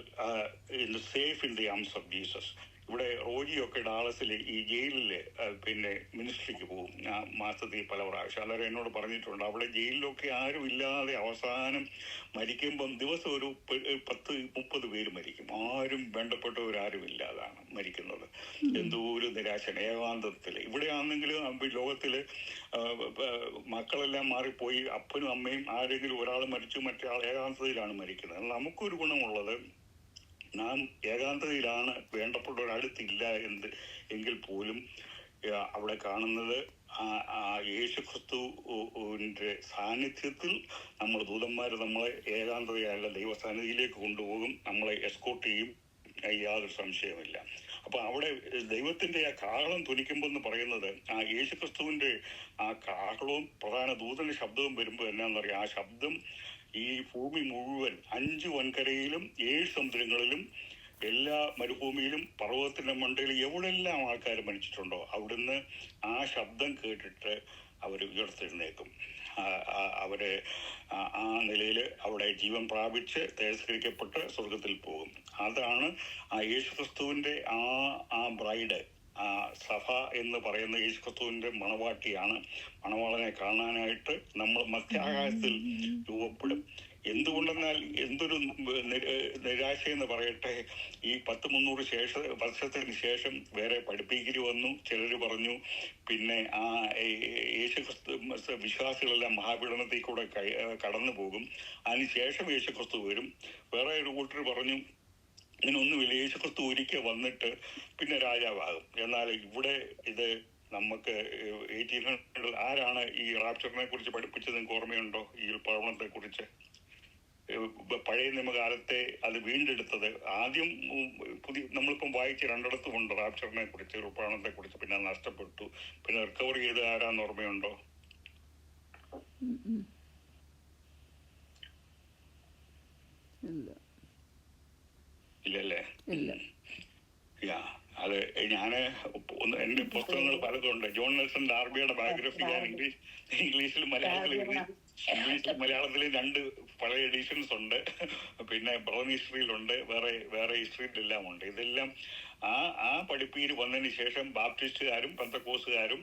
safe in the arms of Jesus. ഇവിടെ റോജിയൊക്കെ ഡാളസിൽ ഈ ജയിലില് പിന്നെ മിനിസ്ട്രിക്ക് പോകും മാസത്തിൽ പല പ്രാവശ്യം. അന്നേരം എന്നോട് പറഞ്ഞിട്ടുണ്ട്, അവിടെ ജയിലിലൊക്കെ ആരും ഇല്ലാതെ അവസാനം മരിക്കുമ്പം ദിവസം ഒരു 10-30 പേര് മരിക്കും. ആരും വേണ്ടപ്പെട്ടവരാരും ഇല്ലാതാണ് മരിക്കുന്നത്. എന്തോ ഒരു നിരാശ, ഏകാന്തത്തില്. ഇവിടെ ആണെങ്കിലും ലോകത്തില് മക്കളെല്ലാം മാറിപ്പോയി, അപ്പനും അമ്മയും ആരെങ്കിലും ഒരാൾ മരിച്ചു, മറ്റേ ആൾ ഏകാന്തതയിലാണ് മരിക്കുന്നത്. നമുക്കൊരു ഗുണമുള്ളത്, നാം ഏകാന്തതയിലാണ്, വേണ്ടപ്പെട്ടവരടുത്തില്ല എങ്കിൽ പോലും അവിടെ കാണുന്നത് യേശുക്രിസ്തുവിന്റെ സാന്നിധ്യത്തിൽ നമ്മൾ ദൂതന്മാർ നമ്മളെ ഏകാന്തതയല്ല ദൈവസാന്നിധിയിലേക്ക് കൊണ്ടുപോകും, നമ്മളെ എസ്കോർട്ട് ചെയ്യും, യാതൊരു സംശയമില്ല. അപ്പൊ അവിടെ ദൈവത്തിന്റെ ആ കാഹളം ധ്വനിക്കുമ്പോൾ എന്ന് പറയുന്നത് ആ യേശുക്രിസ്തുവിന്റെ ആ കാഹളവും പ്രധാന ദൂതന്റെ ശബ്ദവും വരുമ്പോൾ എന്നാന്ന് പറയാം, ആ ശബ്ദം ഈ ഭൂമി മുഴുവൻ 5 വൻകരയിലും 7 സമുദ്രങ്ങളിലും എല്ലാ മരുഭൂമിയിലും പർവ്വതത്തിന്റെ മണ്ടയിൽ എവിടെല്ലാം ആൾക്കാർ മരിച്ചിട്ടുണ്ടോ അവിടുന്ന് ആ ശബ്ദം കേട്ടിട്ട് അവർ ഉയർത്തെഴുന്നേക്കും. അവര് ആ നിലയിൽ അവിടെ ജീവൻ പ്രാപിച്ച് തിരസ്കരിക്കപ്പെട്ട് സ്വർഗത്തിൽ പോകും. അതാണ് ആ യേശുക്രിസ്തുവിന്റെ ആ ബ്രൈഡ്, സഭ എന്ന് പറയുന്ന യേശുക്രിസ്തുവിന്റെ മണവാട്ടിയാണ്. മണവാളനെ കാണാനായിട്ട് നമ്മൾ മധ്യാകാശത്തിൽ രൂപപ്പെടും. എന്തുകൊണ്ടെന്നാൽ എന്തൊരു നിരാശയെന്ന് പറയട്ടെ, ഈ 100-300 വർഷത്തിന് ശേഷം വേറെ പഠിപ്പിക്കൽ വന്നു. ചിലർ പറഞ്ഞു പിന്നെ ആ യേശുക്രിസ്തു വിശ്വാസികളെല്ലാം മഹാപീഡനത്തിൽ കൂടെ കടന്നു പോകും, അതിനുശേഷം യേശുക്രിസ്തു വരും. വേറെ ഒരു കൂട്ടർ പറഞ്ഞു ഇതിനൊന്നുമില്ല, യേശുക്രിസ്തു ഒരിക്കൽ വന്നിട്ട് പിന്നെ രാജാവാകും. എന്നാൽ ഇവിടെ ഇത് നമുക്ക് 1800 ആരാണ് ഈ റാപ്ചറിനെ കുറിച്ച് പഠിപ്പിച്ചത്? നിങ്ങൾക്ക് ഓർമ്മയുണ്ടോ? ഈ പ്രവണത്തെ കുറിച്ച് പഴയ നിയമകാലത്തെ അത് വീണ്ടെടുത്തത് ആദ്യം നമ്മളിപ്പം വായിച്ച് 2 റാപ്ചറിനെ കുറിച്ച്, പ്രവണത്തെ കുറിച്ച്. പിന്നെ നഷ്ടപ്പെട്ടു, പിന്നെ റിക്കവർ ചെയ്ത് ആരാന്ന് ഓർമ്മയുണ്ടോ? ഇല്ലല്ലേ? അത് ഞാന് എന്റെ പുസ്തകങ്ങൾ പലതുണ്ട്. ജോൺ നെൽസൺ ഡാർബിയുടെ ബയോഗ്രഫി ഞാൻ ഇംഗ്ലീഷിലും മലയാളത്തിലും 2 പഴയ എഡിഷൻസ് ഉണ്ട്. പിന്നെ ബ്രൗൺ ഹിസ്റ്ററിയിലുണ്ട്, വേറെ ഹിസ്റ്ററിയിലെല്ലാം ഉണ്ട്. ഇതെല്ലാം ആ പഠിപ്പീര് വന്നതിന് ശേഷം ബാപ്റ്റിസ്റ്റുകാരും പെന്തക്കോസ്തുകാരും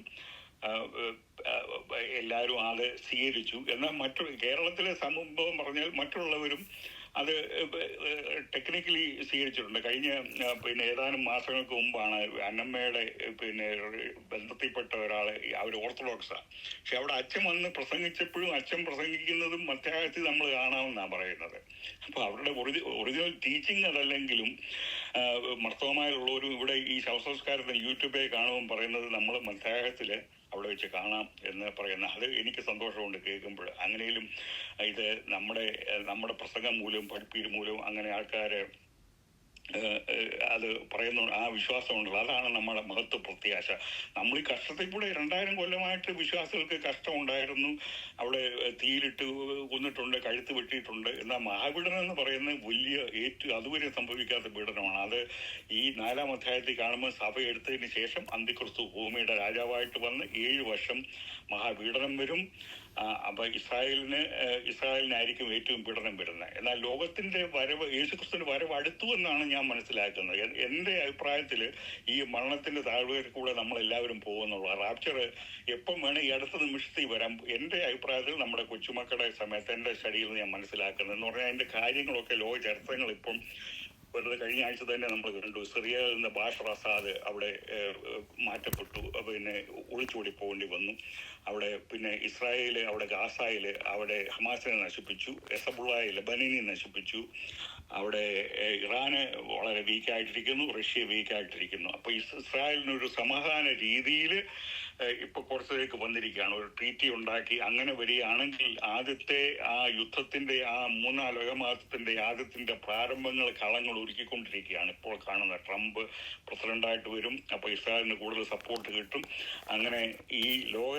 എല്ലാവരും അത് സ്വീകരിച്ചു. എന്നാൽ കേരളത്തിലെ സംഭവം പറഞ്ഞാൽ മറ്റുള്ളവരും അത് ടെക്നിക്കലി സ്വീകരിച്ചിട്ടുണ്ട്. കഴിഞ്ഞ ഏതാനും മാസങ്ങൾക്ക് മുമ്പാണ് അന്നമ്മയുടെ ബന്ധത്തിൽപ്പെട്ട ഒരാള്, അവർ ഓർത്തഡോക്സാണ്. പക്ഷെ അവിടെ അച്ഛൻ വന്ന് പ്രസംഗിച്ചപ്പോഴും അച്ഛൻ പ്രസംഗിക്കുന്നതും മധ്യാകാശത്തിൽ നമ്മൾ കാണാമെന്നാണ് പറയുന്നത്. അപ്പൊ അവരുടെ ഒറിജിനൽ ടീച്ചിങ് അതല്ലെങ്കിലും മർത്തോമായുള്ളവരും ഇവിടെ ഈ ശവസംസ്കാരത്തിന് യൂട്യൂബിൽ കാണുമ്പോൾ പറയുന്നത് നമ്മൾ മധ്യാകാശത്തില് അവിടെ വെച്ച് കാണാം എന്ന് പറയുന്ന, അത് എനിക്ക് സന്തോഷമുണ്ട് കേൾക്കുമ്പോൾ. അങ്ങനെയും ഇത് നമ്മുടെ പ്രസംഗം മൂലവും പഠിപ്പീര് മൂലവും അങ്ങനെ ആൾക്കാര് അത് പറയുന്നു. ആ വിശ്വാസമുണ്ടല്ലോ, അതാണ് നമ്മുടെ മഹത്വ പ്രത്യാശ. നമ്മൾ ഈ കഷ്ടത്തിൽ കൂടെ 2000 കൊല്ലമായിട്ട് വിശ്വാസികൾക്ക് കഷ്ടമുണ്ടായിരുന്നു. അവിടെ തീയിലിട്ട് കൊന്നിട്ടുണ്ട്, കഴുത്ത് വെട്ടിയിട്ടുണ്ട്. എന്നാൽ മഹാപീഡനം എന്ന് പറയുന്നത് വലിയ അതുവരെ സംഭവിക്കാത്ത പീഡനമാണ്. അത് ഈ 4-ാം അധ്യായത്തിൽ കാണുമ്പോൾ സഭ എടുത്തതിന് ശേഷം അന്തിക്രിസ്തു ഭൂമിയുടെ രാജാവായിട്ട് വന്ന് 7 വർഷം മഹാപീഡനം വരും. അപ്പൊ ഇസ്രായേലിനായിരിക്കും ഏറ്റവും പീഡനം വരുന്നത്. എന്നാൽ ലോകത്തിന്റെ വരവ്, യേശുക്രിസ്തുവിന്റെ വരവ് അടുത്തു എന്നാണ് ഞാൻ മനസ്സിലാക്കുന്നത്. എന്റെ അഭിപ്രായത്തിൽ ഈ മരണത്തിന്റെ താഴ്വരയിൽ കൂടെ നമ്മളെല്ലാവരും പോകുന്നുള്ള റാപ്ചർ എപ്പം വേണം ഈ അടുത്ത നിമിഷത്തിൽ വരാം. എന്റെ അഭിപ്രായത്തിൽ നമ്മുടെ കൊച്ചുമക്കളുടെ സമയത്ത് എന്റെ സ്റ്റഡിയിൽ ഞാൻ മനസ്സിലാക്കുന്നത് എന്ന് പറഞ്ഞാൽ അതിന്റെ കാര്യങ്ങളൊക്കെ ലോക ചരിത്രങ്ങൾ ഇപ്പം വെറുതെ കഴിഞ്ഞ ആഴ്ച തന്നെ നമ്മൾ കണ്ടു. സിറിയയിൽ നിന്ന് ബാഷർ അസാദ് അവിടെ മാറ്റപ്പെട്ടു, പിന്നെ ഒളിച്ചോടി പോകേണ്ടി വന്നു. അവിടെ പിന്നെ ഇസ്രായേല്, അവിടെ ഗാസയില് അവിടെ ഹമാസിനെ നശിപ്പിച്ചു. ഹെസ്ബുള്ളാഹ് ലെബനനെ നശിപ്പിച്ചു. അവിടെ ഇറാന് വളരെ വീക്കായിട്ടിരിക്കുന്നു, റഷ്യ വീക്കായിട്ടിരിക്കുന്നു. അപ്പൊ ഇസ്രായേലിനൊരു സമാധാന രീതിയിൽ ഇപ്പൊ കുറച്ചിലേക്ക് വന്നിരിക്കുകയാണ്. ഒരു ട്രീറ്റി ഉണ്ടാക്കി അങ്ങനെ വരികയാണെങ്കിൽ ആദ്യത്തെ ആ യുദ്ധത്തിന്റെ, ആ 3-ാം ലോകമഹായുദ്ധത്തിന്റെ ആദ്യത്തിന്റെ പ്രാരംഭങ്ങൾ, കളങ്ങൾ ഒരുക്കിക്കൊണ്ടിരിക്കുകയാണ്. ഇപ്പോൾ കാണുന്ന ട്രംപ് പ്രസിഡന്റായിട്ട് വരും. അപ്പൊ ഇസ്രായേലിന് കൂടുതൽ സപ്പോർട്ട് കിട്ടും. അങ്ങനെ ഈ ലോക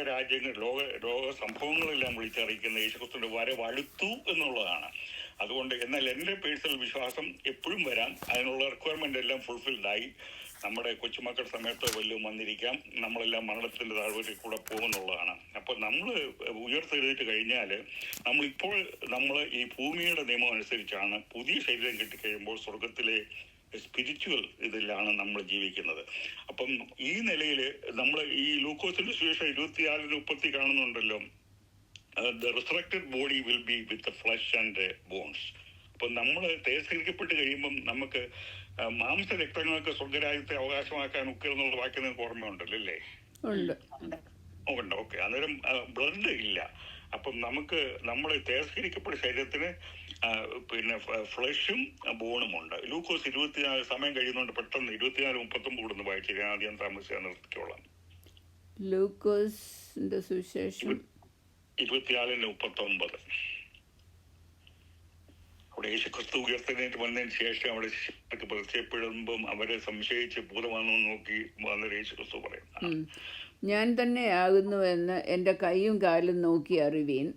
സംഭവങ്ങളെല്ലാം വിളിച്ചറിയിക്കുന്ന യേശുക്രിസ്തുവിന്റെ വരവ് അടുത്തു എന്നുള്ളതാണ്. അതുകൊണ്ട് എന്നാൽ എന്റെ പേഴ്സണൽ വിശ്വാസം എപ്പോഴും വരാം, അതിനുള്ള റിക്വയർമെന്റ് എല്ലാം ഫുൾഫിൽഡായി. നമ്മുടെ കൊച്ചുമക്കൾ സമയത്ത് വല്ലതും വന്നിരിക്കാം. നമ്മളെല്ലാം മരണത്തിന്റെ താഴ്വരയിൽ കൂടെ പോകുന്നുള്ളതാണ്. അപ്പൊ നമ്മൾ ഉയർത്തെഴുന്നേറ്റ് കഴിഞ്ഞാൽ നമ്മൾ ഈ ഭൂമിയുടെ നിയമം അനുസരിച്ചാണ് പുതിയ ശരീരം കിട്ടിക്കഴിയുമ്പോൾ സ്വർഗത്തിലെ സ്പിരിച്വൽ ഇതിലാണ് നമ്മൾ ജീവിക്കുന്നത്. അപ്പം ഈ നിലയിൽ നമ്മൾ ഈ ലൂക്കോസിന്റെ സുവിശേഷം 24:30 കാണുന്നുണ്ടല്ലോ, the resurrected body will be with the flesh and bones. അപ്പൊ നമ്മൾ തേജസ്കരിക്കപ്പെട്ട് കഴിയുമ്പം നമുക്ക് മാംസരക്തങ്ങൾക്ക് സ്വർഗരാജ്യത്തെ അവകാശമാക്കാൻ ഒക്കെ എന്നുള്ള വാക്യം നിങ്ങൾക്ക് ഓർമ്മയുണ്ടല്ലോ അല്ലേ? ഉണ്ട്. ഓക്കെ. അന്നേരം ബ്ലഡ് ഇല്ല. അപ്പം നമ്മൾ തേജസ്കരിക്കപ്പെട്ട ശരീരത്തിന് പിന്നെ ഫ്ലഷും ബോണും ഉണ്ട്. ലൂക്കോസ് 24 സമയം കഴിയുന്നതുകൊണ്ട് പെട്ടെന്ന് 24:39 കൂടുന്നു വായിച്ചു. ഞാൻ ആദ്യം താമസിക്കാൻ നിർത്തിക്കോളാം. ലൂക്കോസിന്റെ സുവിശേഷം 24:39. അവിടെ യേശുക്രിസ്തു ഉയർത്തെഴുന്നേറ്റ് വന്നതിന് ശേഷം അവിടെ ശിഷ്യർക്ക് പരിചയപ്പെടുമ്പം അവരെ സംശയിച്ച് ഭൂതമാണെന്ന് നോക്കി വന്ന യേശുക്രിസ്തു പറയും, ഞാൻ തന്നെയാകുന്നുവെന്ന് എൻ്റെ കൈയും കാലും നോക്കി അറിവീൻ,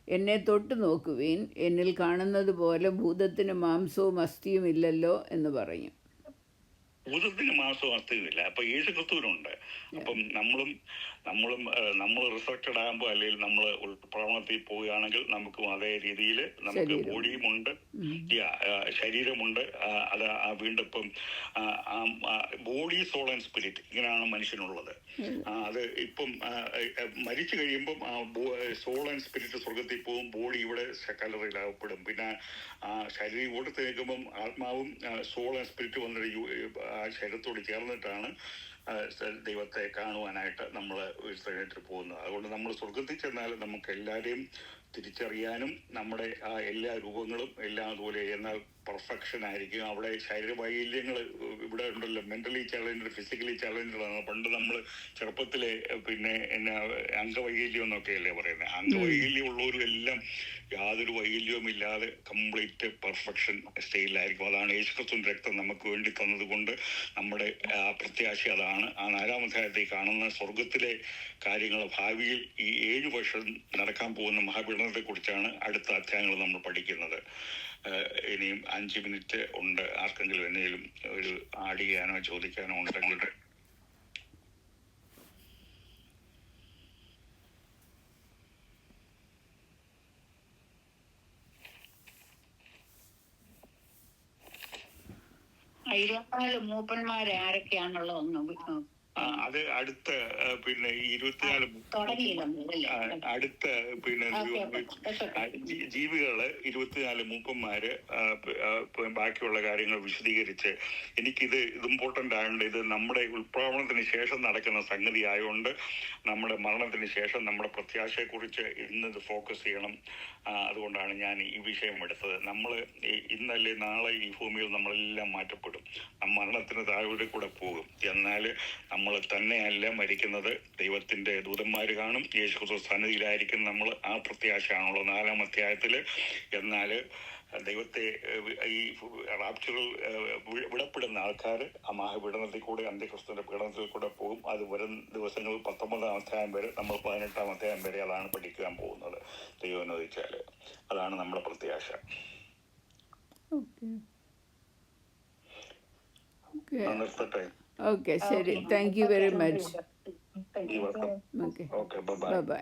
എന്നെ തൊട്ട് നോക്കുവീൻ, എന്നിൽ കാണുന്നത് പോലെ ഭൂതത്തിന് മാംസവും അസ്ഥിയും ഇല്ലല്ലോ എന്ന് പറയും. ഭൂതത്തിന് മാംസവും അസ്ഥിയുമില്ല. അപ്പൊ യേശുക്രിസ്തുവിനുണ്ട്. അപ്പം നമ്മൾ റിസർക്റ്റഡ് ആകുമ്പോൾ അല്ലെങ്കിൽ നമ്മൾ പ്രവണത്തിൽ പോവുകയാണെങ്കിൽ നമുക്കും അതേ രീതിയിൽ നമുക്ക് ബോഡിയുമുണ്ട്, ശരീരമുണ്ട്. അത് വീണ്ടും ഇപ്പം ബോഡി, സോൾ ആൻഡ് സ്പിരിറ്റ് ഇങ്ങനെയാണ് മനുഷ്യനുള്ളത്. അത് ഇപ്പം മരിച്ചു കഴിയുമ്പം സോൾ ആൻഡ് സ്പിരിറ്റ് സ്വർഗത്തിൽ പോകും, ബോഡി ഇവിടെ കല്ലറയിലാകപ്പെടും. പിന്നെ ശരീരം ഓടത്ത് നിൽക്കുമ്പം ആത്മാവും സോൾ ആൻഡ് സ്പിരിറ്റ് വന്നിട്ട് ആ ശരീരത്തോട് ചേർന്നിട്ടാണ് ദൈവത്തെ കാണുവാനായിട്ട് നമ്മൾ ഉയർത്തെഴുന്നേറ്റ് പോകുന്നത്. അതുകൊണ്ട് നമ്മൾ സ്വർഗത്തിൽ ചെന്നാൽ നമുക്ക് എല്ലാവരെയും തിരിച്ചറിയാനും നമ്മുടെ ആ എല്ലാ രൂപങ്ങളും എല്ലാം അതുപോലെ എന്നാൽ പെർഫെക്ഷൻ ആയിരിക്കും. അവിടെ ശരീരവൈകല്യങ്ങൾ ഇവിടെ ഉണ്ടല്ലോ, മെന്റലി ചാലഞ്ചഡ്, ഫിസിക്കലി ചാലഞ്ചഡ് ആണ്. പണ്ട് നമ്മൾ ചെറുപ്പത്തിലെ പിന്നെ അംഗവൈകല്യം എന്നൊക്കെയല്ലേ പറയുന്നത്. അംഗവൈകല്യം ഉള്ളവരും എല്ലാം യാതൊരു വൈകല്യവും ഇല്ലാതെ കംപ്ലീറ്റ് പെർഫെക്ഷൻ സ്റ്റേജിലായിരിക്കും. അതാണ് യേശുക്രിസ്തുവിന്റെ രക്തം നമുക്ക് വേണ്ടി തന്നത് കൊണ്ട് നമ്മുടെ പ്രത്യാശ അതാണ്. ആ 4-ാം അധ്യായത്തിൽ കാണുന്ന സ്വർഗത്തിലെ കാര്യങ്ങൾ, ഭാവിയിൽ ഈ 7 വർഷം നടക്കാൻ പോകുന്ന മഹാപീഡനത്തെ കുറിച്ചാണ് അടുത്ത അധ്യായങ്ങൾ നമ്മൾ പഠിക്കുന്നത്. ഇനിയും 5 മിനിറ്റ് ഉണ്ട്. ആർക്കെങ്കിലും എന്തെങ്കിലും ഒരു ആഡ് ചെയ്യാനോ ചോദിക്കാനോ ഉണ്ടെങ്കിൽ. മൂപ്പന്മാര് ആരൊക്കെയാണുള്ളത്? അത് അടുത്ത പിന്നെ 24 അടുത്ത പിന്നെ ജീവികള് 24 മൂപ്പന്മാര് ബാക്കിയുള്ള കാര്യങ്ങൾ വിശദീകരിച്ച്, എനിക്കിത് ഇമ്പോർട്ടന്റ് ആയതുകൊണ്ട്, ഇത് നമ്മുടെ ഉൽപ്രാവണത്തിന് ശേഷം നടക്കുന്ന സംഗതി ആയതുകൊണ്ട് നമ്മുടെ മരണത്തിന് ശേഷം നമ്മുടെ പ്രത്യാശയെക്കുറിച്ച് ഇന്നത് ഫോക്കസ് ചെയ്യണം. അതുകൊണ്ടാണ് ഞാൻ ഈ വിഷയം എടുത്തത്. നമ്മൾ ഇന്നല്ലേ നാളെ ഈ ഭൂമിയിൽ നമ്മളെല്ലാം മാറ്റപ്പെടും. മരണത്തിന് താഴെ കൂടെ പോകും. എന്നാൽ നമ്മൾ തന്നെയല്ല മരിക്കുന്നത്, ദൈവത്തിന്റെ ദൂതന്മാർ കാണും, യേശു ക്രിസ്തു സന്നിധിയിലായിരിക്കും നമ്മൾ. ആ പ്രത്യാശയാണുള്ളത് 4-ാം അധ്യായത്തിൽ. എന്നാൽ ദൈവത്തെ ഈ റാപ്ചറിൽ വിടപ്പെടുന്ന ആൾക്കാർ ആ മഹാപീഡനത്തിൽ കൂടെ, അന്ത്യക്രിസ്തുവിന്റെ പീഡനത്തിൽ കൂടെ പോകും. അത് വരും ദിവസങ്ങളിൽ 19-ാം അധ്യായം വരെ, നമ്മൾ 18-ാം അധ്യായം വരെ അതാണ് പഠിക്കാൻ പോകുന്നത് ദൈവം അനുവദിച്ചാൽ. അതാണ് നമ്മുടെ പ്രത്യാശ. നിർത്തട്ടെ. ഓക്കെ, ശരി. Thank you very much. Okay, bye. By.